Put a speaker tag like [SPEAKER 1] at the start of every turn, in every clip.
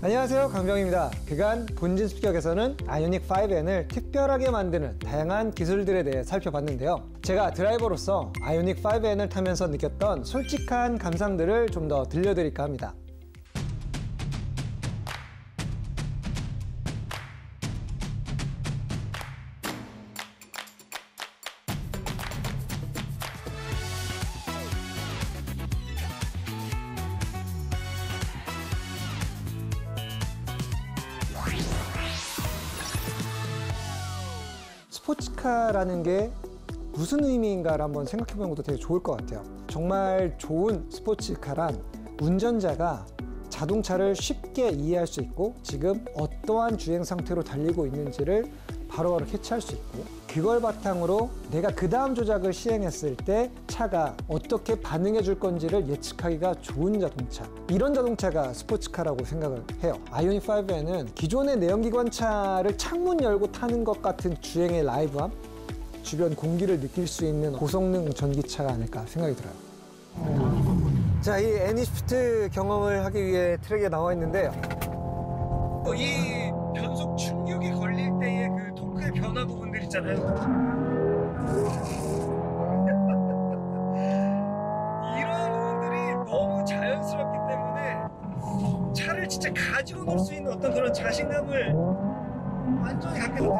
[SPEAKER 1] 안녕하세요, 강병입니다. 그간 본진 습격에서는 아이오닉 5N을 특별하게 만드는 다양한 기술들에 대해 살펴봤는데요. 제가 드라이버로서 아이오닉 5N을 타면서 느꼈던 솔직한 감상들을 좀 더 들려드릴까 합니다. 스포츠카라는 게 무슨 의미인가를 한번 생각해 보는 것도 되게 좋을 것 같아요. 정말 좋은 스포츠카란 운전자가 자동차를 쉽게 이해할 수 있고 지금 어떠한 주행 상태로 달리고 있는지를 바로바로 캐치할 수 있고, 그걸 바탕으로 내가 그 다음 조작을 시행했을 때 차가 어떻게 반응해 줄 건지를 예측하기가 좋은 자동차, 이런 자동차가 스포츠카라고 생각을 해요. 아이오닉 5N은 기존의 내연기관차를 창문 열고 타는 것 같은 주행의 라이브함, 주변 공기를 느낄 수 있는 고성능 전기차가 아닐까 생각이 들어요. 자, 이 애니시프트 경험을 하기 위해 트랙에 나와 있는데요. 이 변속 충격이 걸릴 때의 그 토크의 변화 부분들 있잖아요. 이런 부분들이 너무 자연스럽기 때문에 차를 진짜 가지고 놀 수 있는 어떤 그런 자신감을 완전히 갖게 돼요.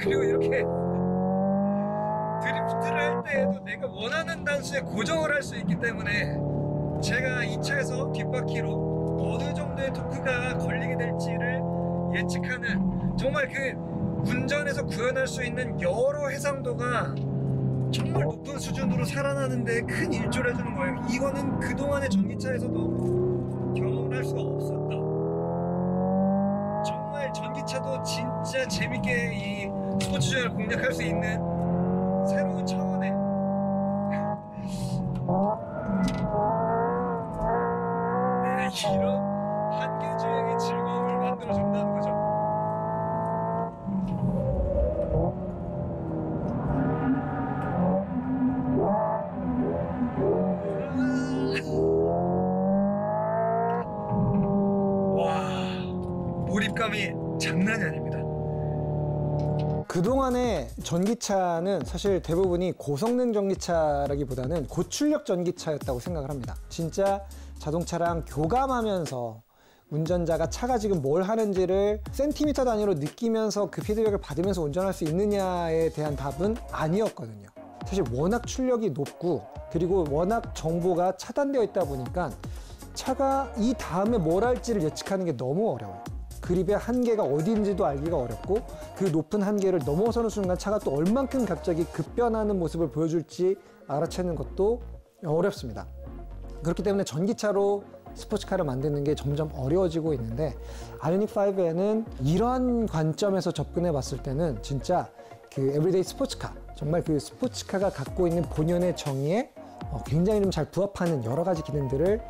[SPEAKER 1] 그리고 이렇게 드리프트를 할 때에도 내가 원하는 단수에 고정을 할 수 있기 때문에 제가 이 차에서 뒷바퀴로 어느 정도의 토크가 걸리게 될지를 예측하는, 정말 그 운전에서 구현할 수 있는 여러 해상도가 정말 높은 수준으로 살아나는 데 큰 일조를 해주는 거예요. 이거는 그동안의 전기차에서도 경험을 할 수가 없었다. 정말 전기차도 진짜 재밌게 이 스포츠 주행을 공략할 수 있는 새로운 차원의 이런 한계 주행의 즐거움을 만들어준다는 거죠. 와, 몰입감이 장난이 아닙니다. 그동안의 전기차는 사실 대부분이 고성능 전기차라기보다는 고출력 전기차였다고 생각을 합니다. 진짜 자동차랑 교감하면서 운전자가 차가 지금 뭘 하는지를 센티미터 단위로 느끼면서 그 피드백을 받으면서 운전할 수 있느냐에 대한 답은 아니었거든요. 사실 워낙 출력이 높고 그리고 워낙 정보가 차단되어 있다 보니까 차가 이 다음에 뭘 할지를 예측하는 게 너무 어려워요. 그립의 한계가 어디인지도 알기가 어렵고, 그 높은 한계를 넘어서는 순간 차가 또 얼만큼 갑자기 급변하는 모습을 보여줄지 알아채는 것도 어렵습니다. 그렇기 때문에 전기차로 스포츠카를 만드는 게 점점 어려워지고 있는데, 아이오닉 5N은 이러한 관점에서 접근해 봤을 때는 진짜 그 에브리데이 스포츠카, 정말 그 스포츠카가 갖고 있는 본연의 정의에 굉장히 좀 잘 부합하는 여러 가지 기능들을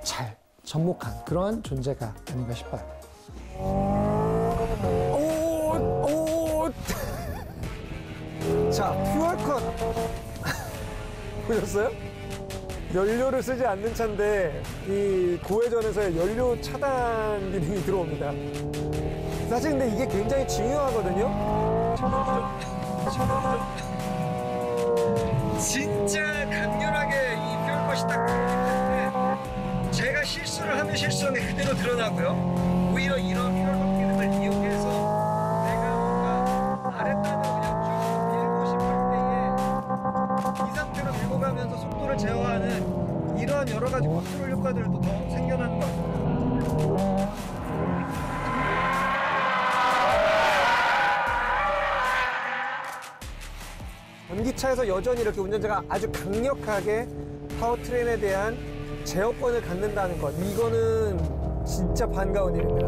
[SPEAKER 1] 잘 접목한 그런 존재가 아닌가 싶어요. 자, 퓨얼컷 보셨어요? 연료를 쓰지 않는 차인데 이 고회전에서의 연료 차단 기능이 들어옵니다. 사실 근데 이게 굉장히 중요하거든요. 진짜 강렬하게 이 퓨얼컷이 딱 들어오기 때문에 제가 실수를 하면 실수는 그대로 드러나고요. 오히려 이런 퓨얼컷 기능을 이용해서 내가 뭔가 아랫단을 그냥 쭉 밀고 싶을 때에 이 상태로 밀고 가면서 속도를 제어하는 이러한 여러 가지 컨트롤 효과들도 더 생겨나는 것 같아요. 전기차에서 여전히 이렇게 운전자가 아주 강력하게 파워트레인에 대한 제어권을 갖는다는 것, 이거는 진짜 반가운 일입니다.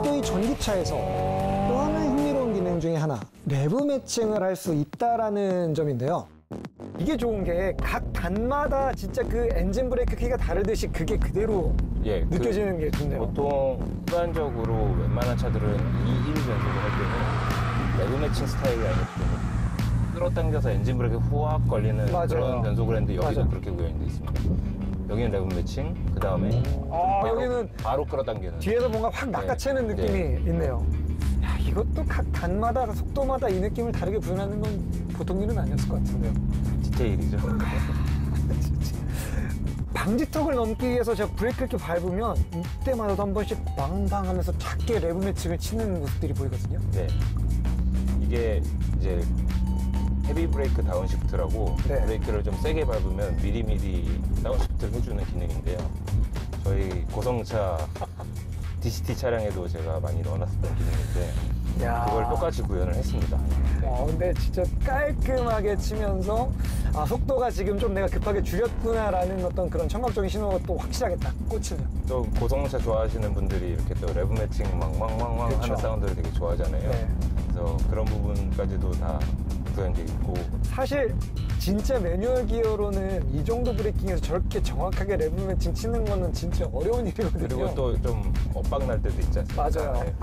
[SPEAKER 1] 또 이 전기차에서 또 하나의 흥미로운 기능이 장점 중에 하나, 내부 매칭을 할 수 있다라는 점인데요. 이게 좋은 게 각 단마다 진짜 그 엔진 브레이크 키가 다르듯이 그게 그대로
[SPEAKER 2] 예,
[SPEAKER 1] 느껴지는 게 좋네요.
[SPEAKER 2] 보통 일반적으로 웬만한 차들은 2일 변속을 할 때는 내부 매칭 스타일이 아니기 때문에 끌어당겨서 엔진 브레이크 후악 걸리는
[SPEAKER 1] 맞아요.
[SPEAKER 2] 그런 변속을 했는데 여기도
[SPEAKER 1] 맞아요.
[SPEAKER 2] 그렇게 구현이 돼 있습니다. 여기는 내부 매칭, 그 다음에
[SPEAKER 1] 여기는
[SPEAKER 2] 바로 끌어당기는.
[SPEAKER 1] 뒤에서 뭔가 확 낚아채는
[SPEAKER 2] 네.
[SPEAKER 1] 느낌이
[SPEAKER 2] 네.
[SPEAKER 1] 있네요. 야, 이것도 각 단마다 속도마다 이 느낌을 다르게 구현하는 건 보통 일은 아니었을 것 같은데요.
[SPEAKER 2] 디테일이죠.
[SPEAKER 1] 방지턱을 넘기 위해서 제가 브레이크를 이렇게 밟으면 이때마다도 한 번씩 빵빵 하면서 작게 레브 매칭을 치는 모습들이 보이거든요.
[SPEAKER 2] 네. 이게 이제 헤비 브레이크 다운시프트라고
[SPEAKER 1] 네.
[SPEAKER 2] 브레이크를 좀 세게 밟으면 미리미리 다운시프트를 해주는 기능인데요. 저희 고성차 DCT 차량에도 제가 많이 넣어놨었던 기능인데
[SPEAKER 1] 야.
[SPEAKER 2] 그걸 똑같이 구현을 했습니다.
[SPEAKER 1] 근데 진짜 깔끔하게 치면서 속도가 지금 좀 내가 급하게 줄였구나라는 어떤 그런 청각적인 신호가 또 확실하게 딱 꽂히네요.
[SPEAKER 2] 또 고성차 좋아하시는 분들이 이렇게 또 레브 매칭 왕왕왕왕
[SPEAKER 1] 그쵸.
[SPEAKER 2] 하는 사운드를 되게 좋아하잖아요.
[SPEAKER 1] 네.
[SPEAKER 2] 그래서 그런 부분까지도 다 구현되어 있고
[SPEAKER 1] 사실 진짜 매뉴얼 기어로는 이 정도 브레이킹에서 저렇게 정확하게 레브 매칭 치는 거는 진짜 어려운 일이거든요.
[SPEAKER 2] 그리고 또 좀 엇박 날 때도 있지 않습니까?
[SPEAKER 1] 맞아요.
[SPEAKER 2] 네.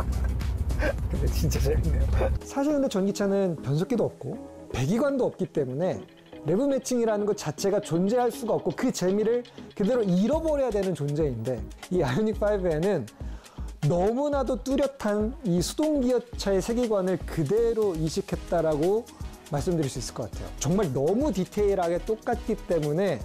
[SPEAKER 1] 근데 진짜 재밌네요. 사실 근데 전기차는 변속기도 없고 배기관도 없기 때문에 레브 매칭이라는 것 자체가 존재할 수가 없고 그 재미를 그대로 잃어버려야 되는 존재인데 이 아이오닉 5에는 너무나도 뚜렷한 이 수동 기어차의 세계관을 그대로 이식했다라고 말씀드릴 수 있을 것 같아요. 정말 너무 디테일하게 똑같기 때문에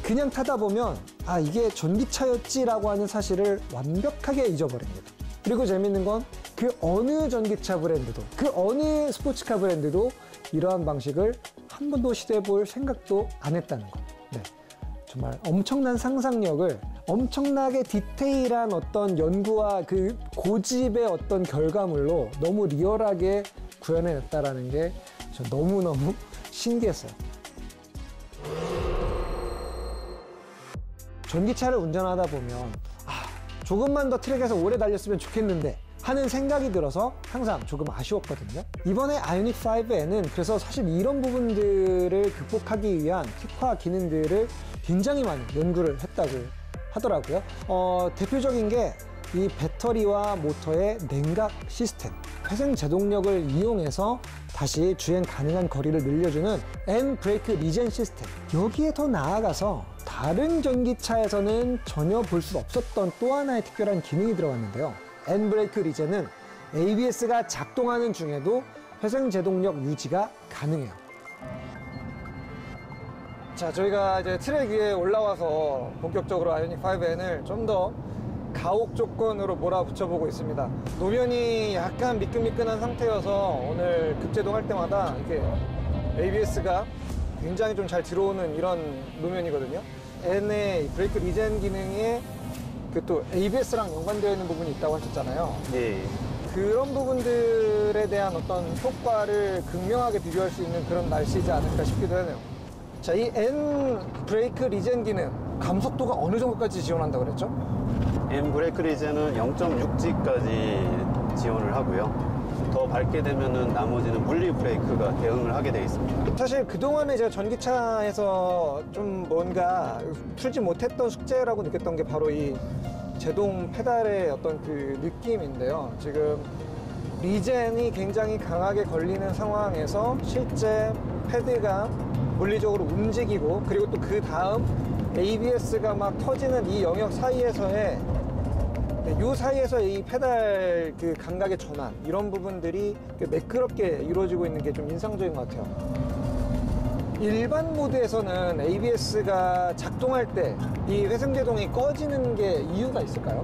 [SPEAKER 1] 그냥 타다 보면 이게 전기차였지라고 하는 사실을 완벽하게 잊어버립니다. 그리고 재밌는 건 그 어느 전기차 브랜드도 그 어느 스포츠카 브랜드도 이러한 방식을 한 번도 시도해 볼 생각도 안 했다는 것. 네. 정말 엄청난 상상력을 엄청나게 디테일한 어떤 연구와 그 고집의 어떤 결과물로 너무 리얼하게 구현해냈다라는 게 저 너무너무 신기했어요. 전기차를 운전하다 보면 조금만 더 트랙에서 오래 달렸으면 좋겠는데 하는 생각이 들어서 항상 조금 아쉬웠거든요. 이번에 아이오닉 5에는 그래서 사실 이런 부분들을 극복하기 위한 특화 기능들을 굉장히 많이 연구를 했다고 하더라고요. 대표적인 게 이 배터리와 모터의 냉각 시스템, 회생 제동력을 이용해서 다시 주행 가능한 거리를 늘려주는 N 브레이크 리젠 시스템. 여기에 더 나아가서 다른 전기차에서는 전혀 볼 수 없었던 또 하나의 특별한 기능이 들어갔는데요. N 브레이크 리젠은 ABS가 작동하는 중에도 회생 제동력 유지가 가능해요. 자, 저희가 이제 트랙 위에 올라와서 본격적으로 아이오닉 5N을 좀 더 가혹 조건으로 몰아붙여보고 있습니다. 노면이 약간 미끈미끈한 상태여서 오늘 급제동할 때마다 이렇게 ABS가 굉장히 좀 잘 들어오는 이런 노면이거든요. N의 브레이크 리젠 기능에 그 또 ABS랑 연관되어 있는 부분이 있다고 하셨잖아요.
[SPEAKER 2] 예.
[SPEAKER 1] 그런 부분들에 대한 어떤 효과를 극명하게 비교할 수 있는 그런 날씨이지 않을까 싶기도 하네요. 자, 이 N 브레이크 리젠 기능 감속도가 어느 정도까지 지원한다고 그랬죠?
[SPEAKER 3] N 브레이크 리젠은 0.6G까지 지원을 하고요. 더 밟게 되면은 나머지는 물리 브레이크가 대응을 하게 되어 있습니다.
[SPEAKER 1] 사실 그동안에 제가 전기차에서 좀 뭔가 풀지 못했던 숙제라고 느꼈던 게 바로 이 제동 페달의 어떤 그 느낌인데요. 지금 리젠이 굉장히 강하게 걸리는 상황에서 실제 패드가 물리적으로 움직이고 그리고 또 그 다음 ABS가 막 터지는 이 영역 사이에서의 이 사이에서 이 페달 그 감각의 전환 이런 부분들이 매끄럽게 이루어지고 있는 게 좀 인상적인 것 같아요. 일반 모드에서는 ABS가 작동할 때 이 회생제동이 꺼지는 게 이유가 있을까요?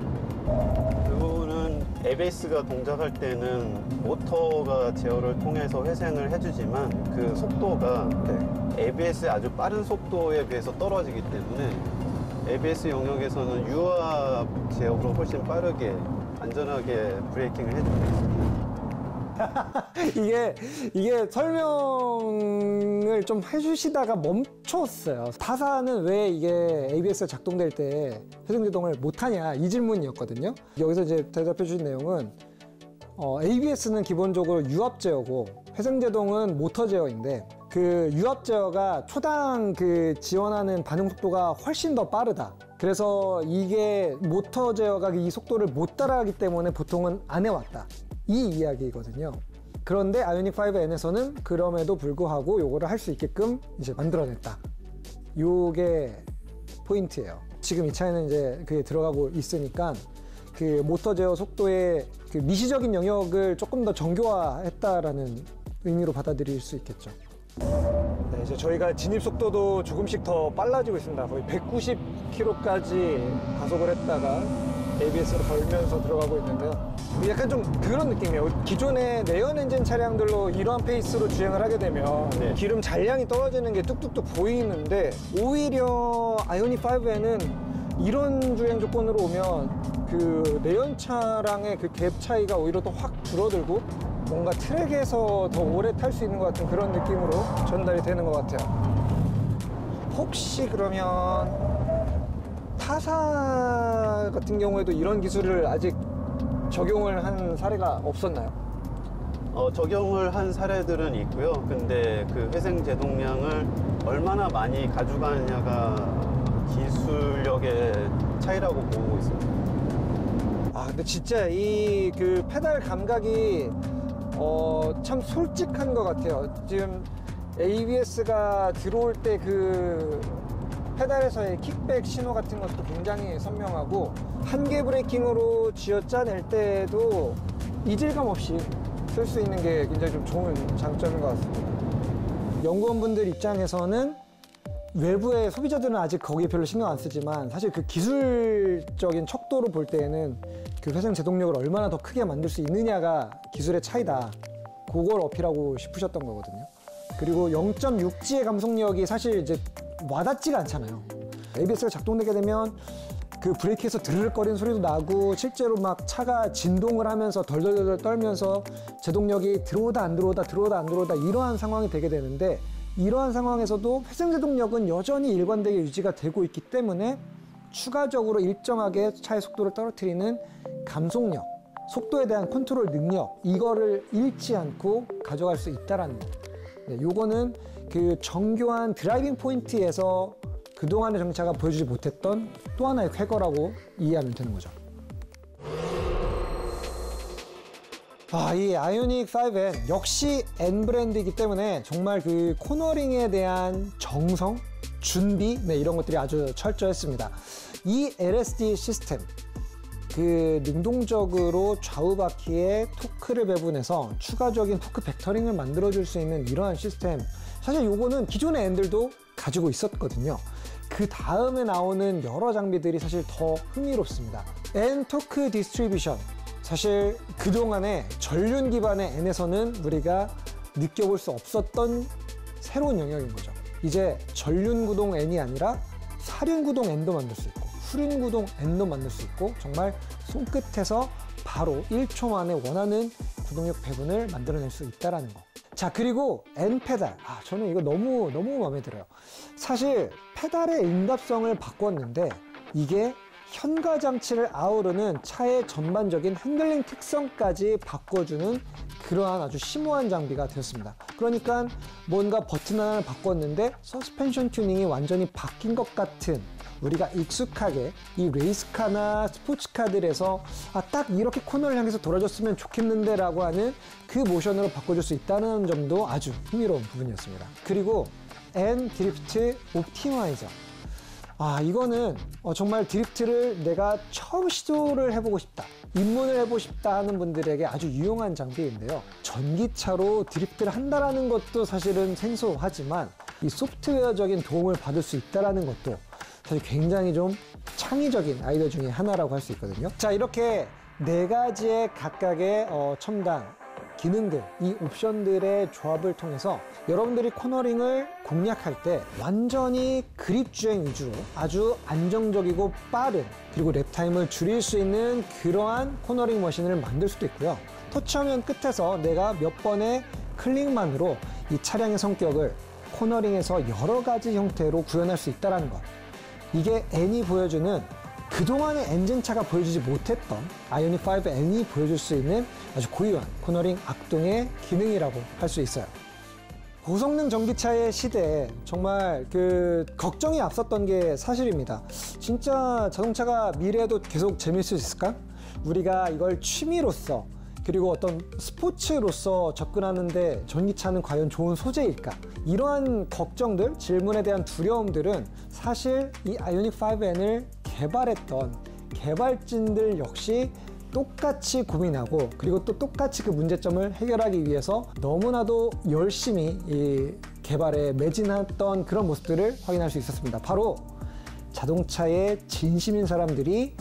[SPEAKER 3] 그거는 ABS가 동작할 때는 모터가 제어를 통해서 회생을 해주지만 그 속도가 ABS의 아주 빠른 속도에 비해서 떨어지기 때문에 ABS 영역에서는 유압 제어로 훨씬 빠르게 안전하게 브레이킹을 해주고 있습니다.
[SPEAKER 1] 이게 설명을 좀 해주시다가 멈췄어요. 타사는 왜 이게 ABS가 작동될 때 회생제동을 못하냐 이 질문이었거든요. 여기서 이제 대답해 주신 내용은 ABS는 기본적으로 유압 제어고 회생 제동은 모터 제어인데 그 유압 제어가 초당 그 지원하는 반응 속도가 훨씬 더 빠르다. 그래서 이게 모터 제어가 이 속도를 못 따라가기 때문에 보통은 안 해왔다. 이 이야기거든요. 그런데 아이오닉 5N에서는 그럼에도 불구하고 요거를 할 수 있게끔 이제 만들어냈다. 요게 포인트예요. 지금 이 차에는 이제 그게 들어가고 있으니까 그 모터 제어 속도의 그 미시적인 영역을 조금 더 정교화했다라는 의미로 받아들일 수 있겠죠. 네, 이제 저희가 진입 속도도 조금씩 더 빨라지고 있습니다. 거의 190km까지 가속을 했다가 ABS를 걸면서 들어가고 있는데요. 약간 좀 그런 느낌이에요. 기존의 내연 엔진 차량들로 이러한 페이스로 주행을 하게 되면
[SPEAKER 3] 네.
[SPEAKER 1] 기름 잔량이 떨어지는 게 뚝뚝뚝 보이는데 오히려 아이오닉 5에는 이런 주행 조건으로 오면 그 내연 차량의 그 갭 차이가 오히려 더 확 줄어들고 뭔가 트랙에서 더 오래 탈 수 있는 것 같은 그런 느낌으로 전달이 되는 것 같아요. 혹시 그러면 타사 같은 경우에도 이런 기술을 아직 적용을 한 사례가 없었나요?
[SPEAKER 3] 적용을 한 사례들은 있고요. 근데 그 회생 제동량을 얼마나 많이 가져가느냐가 기술력의 차이라고 보고 있습니다.
[SPEAKER 1] 아, 근데 진짜 이 그 페달 감각이 참 솔직한 것 같아요. 지금 ABS가 들어올 때 그 페달에서의 킥백 신호 같은 것도 굉장히 선명하고 한계 브레이킹으로 쥐어짜낼 때도 이질감 없이 쓸 수 있는 게 굉장히 좀 좋은 장점인 것 같습니다. 연구원분들 입장에서는 외부의 소비자들은 아직 거기에 별로 신경 안 쓰지만 사실 그 기술적인 척도로 볼 때에는 그 회생 제동력을 얼마나 더 크게 만들 수 있느냐가 기술의 차이다. 그걸 어필하고 싶으셨던 거거든요. 그리고 0.6G의 감속력이 사실 이제 와닿지가 않잖아요. ABS가 작동되게 되면 그 브레이크에서 드르륵거리는 소리도 나고 실제로 막 차가 진동을 하면서 덜덜덜 떨면서 제동력이 들어오다 안 들어오다 들어오다 안 들어오다 이러한 상황이 되게 되는데 이러한 상황에서도 회생 제동력은 여전히 일관되게 유지가 되고 있기 때문에 추가적으로 일정하게 차의 속도를 떨어뜨리는 감속력, 속도에 대한 컨트롤 능력 이거를 잃지 않고 가져갈 수 있다는 거. 네, 요거는 그 정교한 드라이빙 포인트에서 그동안의 전기차가 보여주지 못했던 또 하나의 쾌거라고 이해하면 되는 거죠. 이 아이오닉 5N 역시 N 브랜드이기 때문에 정말 그 코너링에 대한 정성, 준비 이런 것들이 아주 철저했습니다. 이 LSD 시스템, 그 능동적으로 좌우 바퀴에 토크를 배분해서 추가적인 토크 벡터링을 만들어줄 수 있는 이러한 시스템, 사실 요거는 기존의 N들도 가지고 있었거든요. 그 다음에 나오는 여러 장비들이 사실 더 흥미롭습니다. N 토크 디스트리뷰션, 사실 그동안에 전륜 기반의 N에서는 우리가 느껴볼 수 없었던 새로운 영역인 거죠. 이제 전륜 구동 N이 아니라 사륜 구동 N도 만들 수 있고 후륜 구동 N도 만들 수 있고 정말 손끝에서 바로 1초 만에 원하는 구동력 배분을 만들어낼 수 있다는 거. 자, 그리고 N 페달. 저는 이거 너무 마음에 들어요. 사실 페달의 응답성을 바꿨는데 이게 현가 장치를 아우르는 차의 전반적인 핸들링 특성까지 바꿔주는 그러한 아주 심오한 장비가 되었습니다. 그러니까 뭔가 버튼 하나를 바꿨는데 서스펜션 튜닝이 완전히 바뀐 것 같은, 우리가 익숙하게 이 레이스카나 스포츠카들에서 딱 이렇게 코너를 향해서 돌아줬으면 좋겠는데 라고 하는 그 모션으로 바꿔줄 수 있다는 점도 아주 흥미로운 부분이었습니다. 그리고 N 드리프트 옵티마이저. 이거는 정말 드리프트를 내가 처음 시도를 해보고 싶다, 입문을 해보고 싶다 하는 분들에게 아주 유용한 장비인데요. 전기차로 드리프트를 한다는 것도 사실은 생소하지만 이 소프트웨어적인 도움을 받을 수 있다는 것도 사실 굉장히 좀 창의적인 아이디어 중에 하나라고 할 수 있거든요. 자, 이렇게 4가지의 각각의 첨단 기능들, 이 옵션들의 조합을 통해서 여러분들이 코너링을 공략할 때 완전히 그립 주행 위주로 아주 안정적이고 빠른, 그리고 랩타임을 줄일 수 있는 그러한 코너링 머신을 만들 수도 있고요. 터치화면 끝에서 내가 몇 번의 클릭만으로 이 차량의 성격을 코너링에서 여러 가지 형태로 구현할 수 있다는 것. 이게 N이 보여주는 그동안의 엔진차가 보여주지 못했던 아이오닉 5N이 보여줄 수 있는 아주 고유한 코너링 악동의 기능이라고 할 수 있어요. 고성능 전기차의 시대에 정말 걱정이 앞섰던 게 사실입니다. 진짜 자동차가 미래에도 계속 재미있을 수 있을까? 우리가 이걸 취미로서 그리고 어떤 스포츠로서 접근하는데 전기차는 과연 좋은 소재일까? 이러한 걱정들, 질문에 대한 두려움들은 사실 이 아이오닉 5N을 개발했던 개발진들 역시 똑같이 고민하고 그리고 또 똑같이 그 문제점을 해결하기 위해서 너무나도 열심히 이 개발에 매진했던 그런 모습들을 확인할 수 있었습니다. 바로 자동차의 진심인 사람들이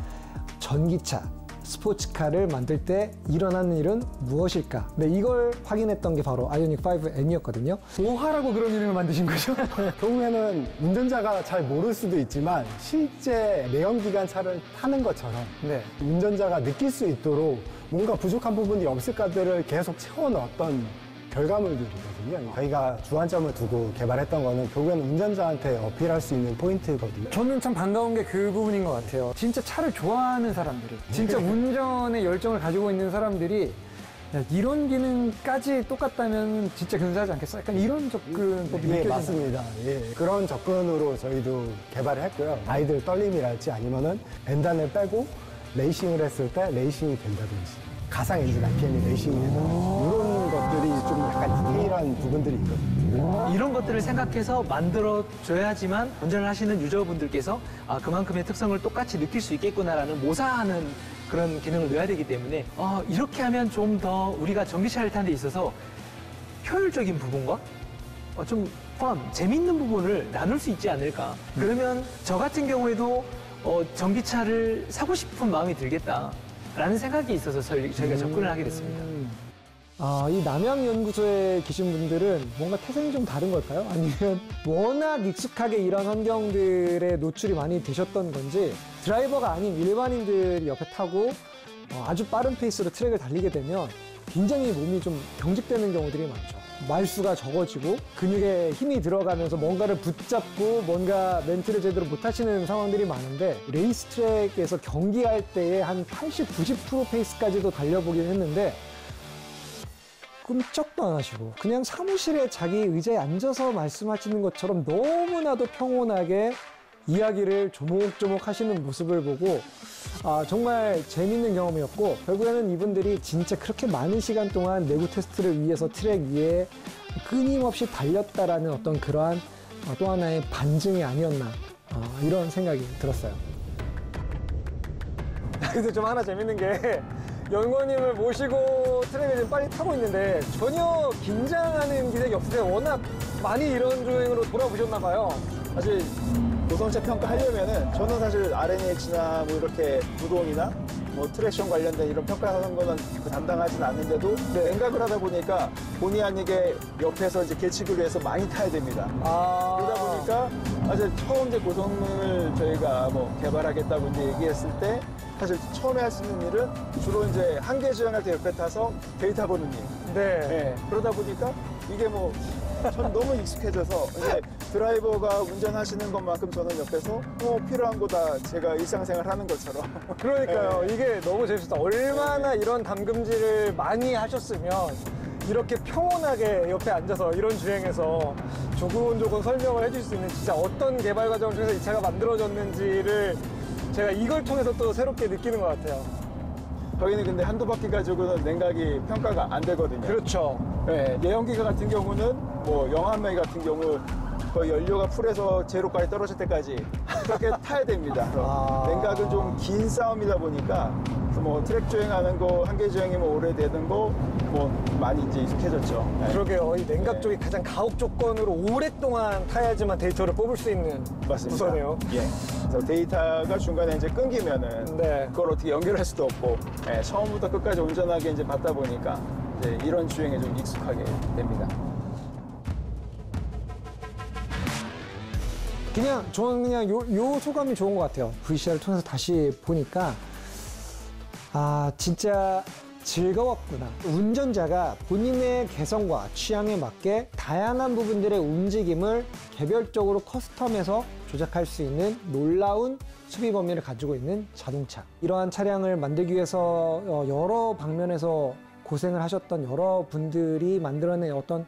[SPEAKER 1] 전기차, 스포츠카를 만들 때 일어나는 일은 무엇일까? 네, 이걸 확인했던 게 바로 아이오닉 5N이었거든요. 뭐 하라고 그런 이름을 만드신 거죠?
[SPEAKER 4] 결국에는 운전자가 잘 모를 수도 있지만 실제 내연기관 차를 타는 것처럼
[SPEAKER 1] 네.
[SPEAKER 4] 운전자가 느낄 수 있도록 뭔가 부족한 부분이 없을까들을 계속 채워넣었던 결과물들이거든요. 저희가 주안점을 두고 개발했던 거는 결국에는 운전자한테 어필할 수 있는 포인트거든요.
[SPEAKER 1] 저는 참 반가운 게 그 부분인 것 같아요. 진짜 차를 좋아하는 사람들이, 진짜 운전에 열정을 가지고 있는 사람들이 야, 이런 기능까지 똑같다면 진짜 근사하지 않겠어? 약간 이런 접근법이
[SPEAKER 4] 예,
[SPEAKER 1] 느껴진다.
[SPEAKER 4] 맞습니다. 예, 그런 접근으로 저희도 개발을 했고요. 아이들 떨림이랄지 아니면은 엔단을 빼고 레이싱을 했을 때 레이싱이 된다든지 가상 엔진 RPM이 레이싱이 된다든지 이런 것들이 좀 약간 디테일한 부분들이 있거든요.
[SPEAKER 5] 이런 것들을 생각해서 만들어줘야지만 운전을 하시는 유저분들께서 그만큼의 특성을 똑같이 느낄 수 있겠구나라는 모사하는 그런 기능을 넣어야 되기 때문에 이렇게 하면 좀 더 우리가 전기차를 타는 데 있어서 효율적인 부분과 좀 재밌는 부분을 나눌 수 있지 않을까. 그러면 저 같은 경우에도 전기차를 사고 싶은 마음이 들겠다라는 생각이 있어서 저희가 접근을 하게 됐습니다.
[SPEAKER 1] 이 남양연구소에 계신 분들은 뭔가 태생이 좀 다른 걸까요? 아니면 워낙 익숙하게 이런 환경들에 노출이 많이 되셨던 건지 드라이버가 아닌 일반인들이 옆에 타고 아주 빠른 페이스로 트랙을 달리게 되면 굉장히 몸이 좀 경직되는 경우들이 많죠. 말수가 적어지고 근육에 힘이 들어가면서 뭔가를 붙잡고 뭔가 멘트를 제대로 못 하시는 상황들이 많은데 레이스 트랙에서 경기할 때의 한 80, 90% 페이스까지도 달려보긴 했는데 끔찍도 안 하시고 그냥 사무실에 자기 의자에 앉아서 말씀하시는 것처럼 너무나도 평온하게 이야기를 조목조목 하시는 모습을 보고 정말 재밌는 경험이었고 결국에는 이분들이 진짜 그렇게 많은 시간 동안 내구 테스트를 위해서 트랙 위에 끊임없이 달렸다라는 어떤 그러한 또 하나의 반증이 아니었나 이런 생각이 들었어요. 근데 좀 하나 재밌는 게 연구원님을 모시고 트랙을 지금 빨리 타고 있는데 전혀 긴장하는 기색이 없으세요. 워낙 많이 이런 주행으로 돌아보셨나 봐요.
[SPEAKER 6] 사실 고성차 평가하려면은 저는 사실 RNH나 뭐 이렇게 구동이나 뭐 트랙션 관련된 이런 평가하는 거는 담당하진 않는데도 냉각을 하다 보니까 본의 아니게 옆에서 이제 계측을 위해서 많이 타야 됩니다. 그러다 보니까 사실 처음 이제 고성능을 저희가 뭐 개발하겠다고 이제 얘기했을 때 사실 처음에 할 수 있는 일은 주로 이제 한계 주행할 때 옆에 타서 데이터 보는 일. 네. 그러다 보니까 이게 뭐 전 너무 익숙해져서 이제 드라이버가 운전하시는 것만큼 저는 옆에서 필요한 거 다 제가 일상생활 하는 것처럼.
[SPEAKER 1] 그러니까요. 이게 너무 재밌었다. 얼마나 이런 담금질을 많이 하셨으면 이렇게 평온하게 옆에 앉아서 이런 주행에서 조곤조곤 설명을 해줄 수 있는 진짜 어떤 개발 과정을 통해서 이 차가 만들어졌는지를 제가 이걸 통해서 또 새롭게 느끼는 것 같아요.
[SPEAKER 6] 저희는 근데 한두 바퀴 가지고는 냉각이 평가가 안 되거든요.
[SPEAKER 1] 그렇죠.
[SPEAKER 6] 네, 내연기관 같은 경우는 뭐 영암매 같은 경우 거의 연료가 풀에서 제로까지 떨어질 때까지 그렇게 타야 됩니다. 냉각은 좀 긴 싸움이다 보니까 뭐 트랙 주행하는 거, 한계 주행이 뭐 오래되는 거 뭐 많이 이제 익숙해졌죠. 네.
[SPEAKER 1] 그러게요. 이 냉각 쪽이 가장 가혹 조건으로 오랫동안 타야지만 데이터를 뽑을 수 있는
[SPEAKER 6] 맞습니다.
[SPEAKER 1] 부서네요.
[SPEAKER 6] 예. 그래서 데이터가 중간에 이제 끊기면은 그걸 어떻게 연결할 수도 없고 처음부터 끝까지 온전하게 이제 받다 보니까 이제 이런 주행에 좀 익숙하게 됩니다.
[SPEAKER 1] 저는 그냥 요 소감이 좋은 것 같아요. VCR을 통해서 다시 보니까 진짜 즐거웠구나. 운전자가 본인의 개성과 취향에 맞게 다양한 부분들의 움직임을 개별적으로 커스텀해서 조작할 수 있는 놀라운 수비 범위를 가지고 있는 자동차. 이러한 차량을 만들기 위해서 여러 방면에서 고생을 하셨던 여러분들이 만들어낸 어떤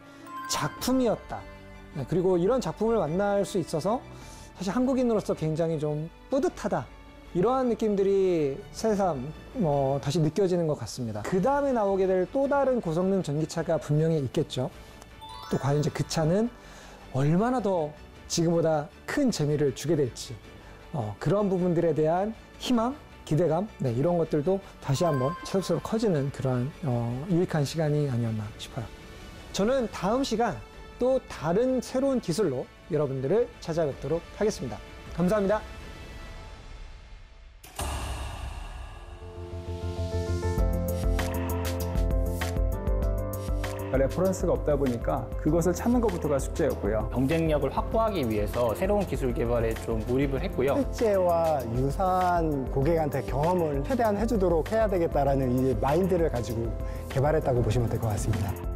[SPEAKER 1] 작품이었다. 그리고 이런 작품을 만날 수 있어서 사실 한국인으로서 굉장히 좀 뿌듯하다. 이러한 느낌들이 새삼 다시 느껴지는 것 같습니다. 그 다음에 나오게 될 또 다른 고성능 전기차가 분명히 있겠죠. 또 과연 이제 그 차는 얼마나 더 지금보다 큰 재미를 주게 될지 그런 부분들에 대한 희망, 기대감 이런 것들도 다시 한번 차곡차곡 커지는 그런 유익한 시간이 아니었나 싶어요. 저는 다음 시간 또 다른 새로운 기술로 여러분들을 찾아뵙도록 하겠습니다. 감사합니다.
[SPEAKER 7] 레퍼런스가 없다 보니까 그것을 찾는 것부터가 숙제였고요.
[SPEAKER 8] 경쟁력을 확보하기 위해서 새로운 기술 개발에 좀 몰입을 했고요.
[SPEAKER 4] 실제와 유사한 고객한테 경험을 최대한 해주도록 해야 되겠다라는 이 마인드를 가지고 개발했다고 보시면 될 것 같습니다.